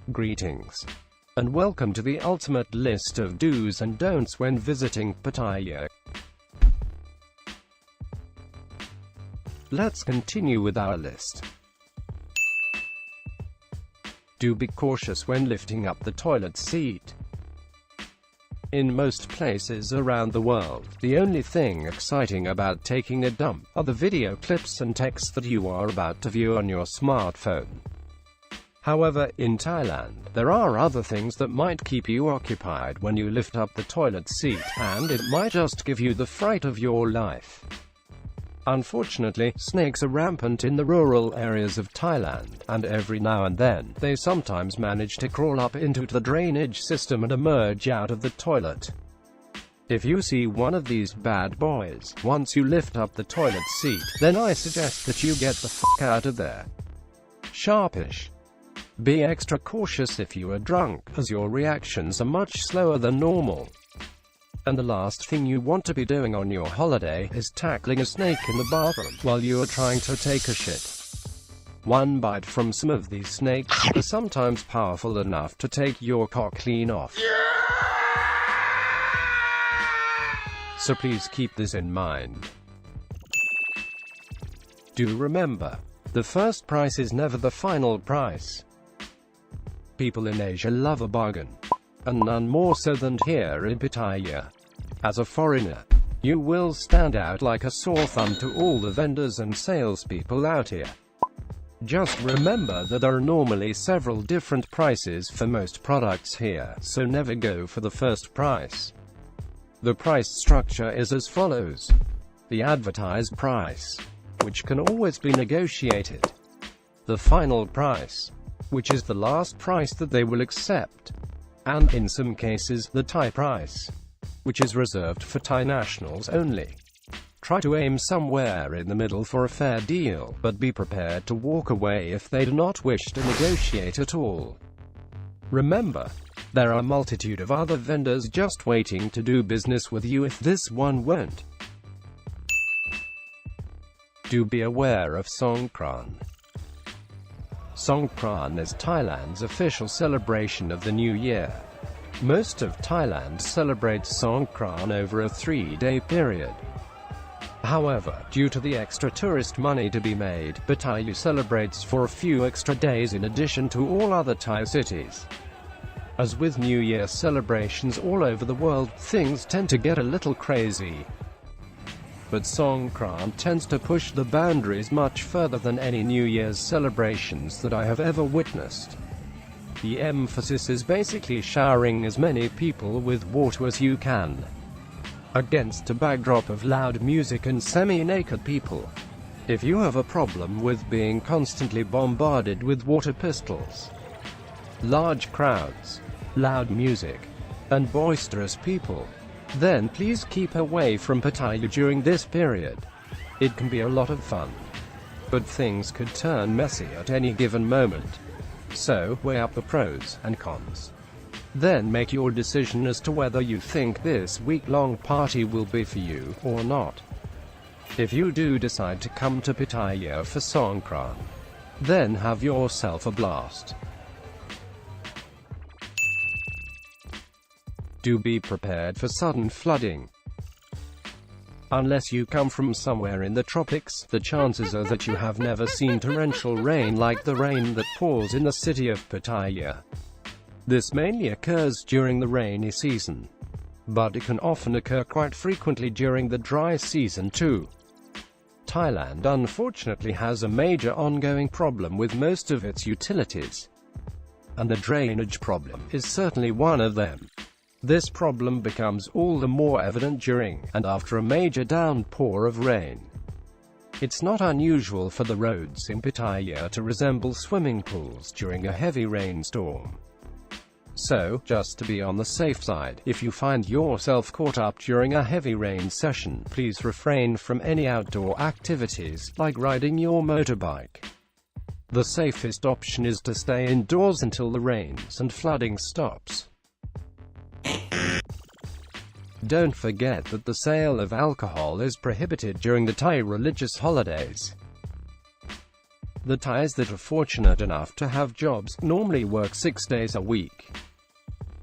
Greetings, and welcome to the ultimate list of do's and don'ts when visiting Pattaya. Let's continue with our list. Do be cautious when lifting up the toilet seat. In most places around the world, the only thing exciting about taking a dump are the video clips and texts that you are about to view on your smartphone. However, in Thailand, there are other things that might keep you occupied when you lift up the toilet seat, and it might just give you the fright of your life. Unfortunately, snakes are rampant in the rural areas of Thailand, and every now and then, they sometimes manage to crawl up into the drainage system and emerge out of the toilet. If you see one of these bad boys, once you lift up the toilet seat, then I suggest that you get the fuck out of there. Sharpish. Be extra cautious if you are drunk, as your reactions are much slower than normal. And the last thing you want to be doing on your holiday is tackling a snake in the bathroom while you are trying to take a shit. One bite from some of these snakes are sometimes powerful enough to take your cock clean off. So please keep this in mind. Do remember, the first price is never the final price. People in Asia love a bargain, and none more so than here in Pattaya. As a foreigner, you will stand out like a sore thumb to all the vendors and salespeople out here. Just remember that there are normally several different prices for most products here, so never go for the first price. The price structure is as follows. The advertised price, which can always be negotiated. The final price, which is the last price that they will accept. And, in some cases, the Thai price, which is reserved for Thai nationals only. Try to aim somewhere in the middle for a fair deal, but be prepared to walk away if they do not wish to negotiate at all. Remember, there are a multitude of other vendors just waiting to do business with you if this one won't. Do be aware of Songkran. Songkran is Thailand's official celebration of the New Year. Most of Thailand celebrates Songkran over a 3-day period. However, due to the extra tourist money to be made, Pattaya celebrates for a few extra days in addition to all other Thai cities. As with New Year celebrations all over the world, things tend to get a little crazy. But Songkran tends to push the boundaries much further than any New Year's celebrations that I have ever witnessed. The emphasis is basically showering as many people with water as you can, against a backdrop of loud music and semi-naked people. If you have a problem with being constantly bombarded with water pistols, large crowds, loud music, and boisterous people, then please keep away from Pattaya during this period. It can be a lot of fun, but things could turn messy at any given moment. So, weigh up the pros and cons. Then make your decision as to whether you think this week-long party will be for you, or not. If you do decide to come to Pattaya for Songkran, then have yourself a blast. Do be prepared for sudden flooding. Unless you come from somewhere in the tropics, the chances are that you have never seen torrential rain like the rain that pours in the city of Pattaya. This mainly occurs during the rainy season, but it can often occur quite frequently during the dry season too. Thailand unfortunately has a major ongoing problem with most of its utilities, and the drainage problem is certainly one of them. This problem becomes all the more evident during and after a major downpour of rain. It's not unusual for the roads in Pattaya to resemble swimming pools during a heavy rainstorm. So, just to be on the safe side, if you find yourself caught up during a heavy rain session, please refrain from any outdoor activities, like riding your motorbike. The safest option is to stay indoors until the rains and flooding stops. Don't forget that the sale of alcohol is prohibited during the Thai religious holidays. The Thais that are fortunate enough to have jobs normally work 6 days a week.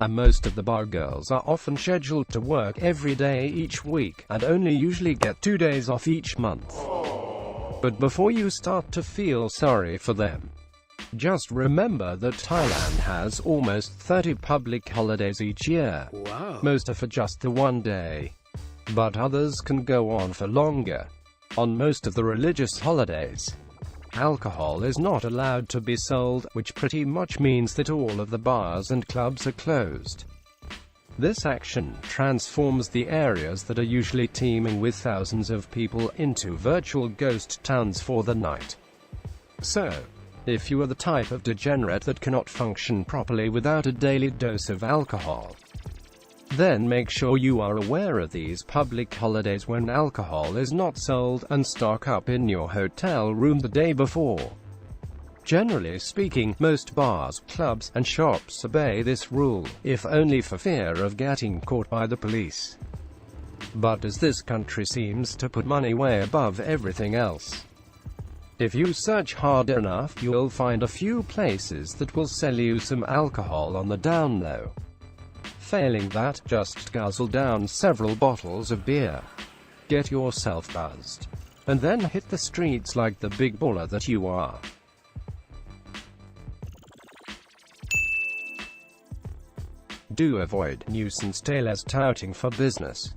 And most of the bar girls are often scheduled to work every day each week, and only usually get 2 days off each month. But before you start to feel sorry for them, just remember that Thailand has almost 30 public holidays each year. Wow. Most are for just the one day, but others can go on for longer. On most of the religious holidays, alcohol is not allowed to be sold, which pretty much means that all of the bars and clubs are closed. This action transforms the areas that are usually teeming with thousands of people into virtual ghost towns for the night. So, if you are the type of degenerate that cannot function properly without a daily dose of alcohol, then make sure you are aware of these public holidays when alcohol is not sold, and stock up in your hotel room the day before. Generally speaking, most bars, clubs, and shops obey this rule, if only for fear of getting caught by the police. But as this country seems to put money way above everything else, if you search hard enough, you'll find a few places that will sell you some alcohol on the down low. Failing that, just guzzle down several bottles of beer, get yourself buzzed, and then hit the streets like the big baller that you are. Do avoid nuisance tailors touting for business.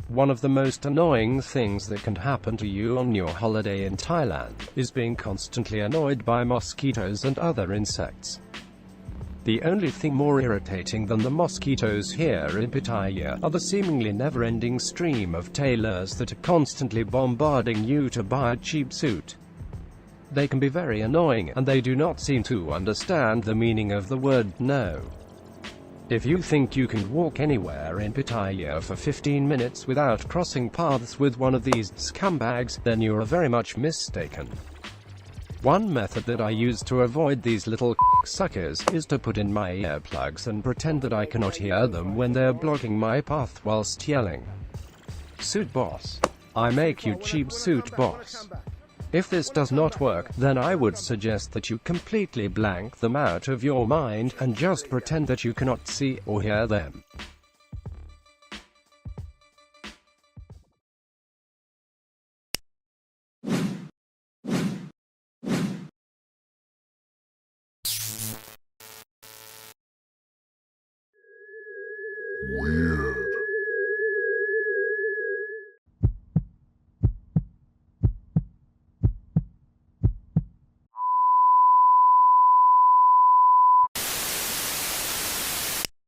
One of the most annoying things that can happen to you on your holiday in Thailand is being constantly annoyed by mosquitoes and other insects. The only thing more irritating than the mosquitoes here in Pattaya are the seemingly never-ending stream of tailors that are constantly bombarding you to buy a cheap suit. They can be very annoying, and they do not seem to understand the meaning of the word no. If you think you can walk anywhere in Pattaya for 15 minutes without crossing paths with one of these scumbags, then you are very much mistaken. One method that I use to avoid these little suckers is to put in my earplugs and pretend that I cannot hear them when they're blocking my path whilst yelling, "Suit boss! I make you cheap suit boss!" If this does not work, then I would suggest that you completely blank them out of your mind, and just pretend that you cannot see or hear them. Weird.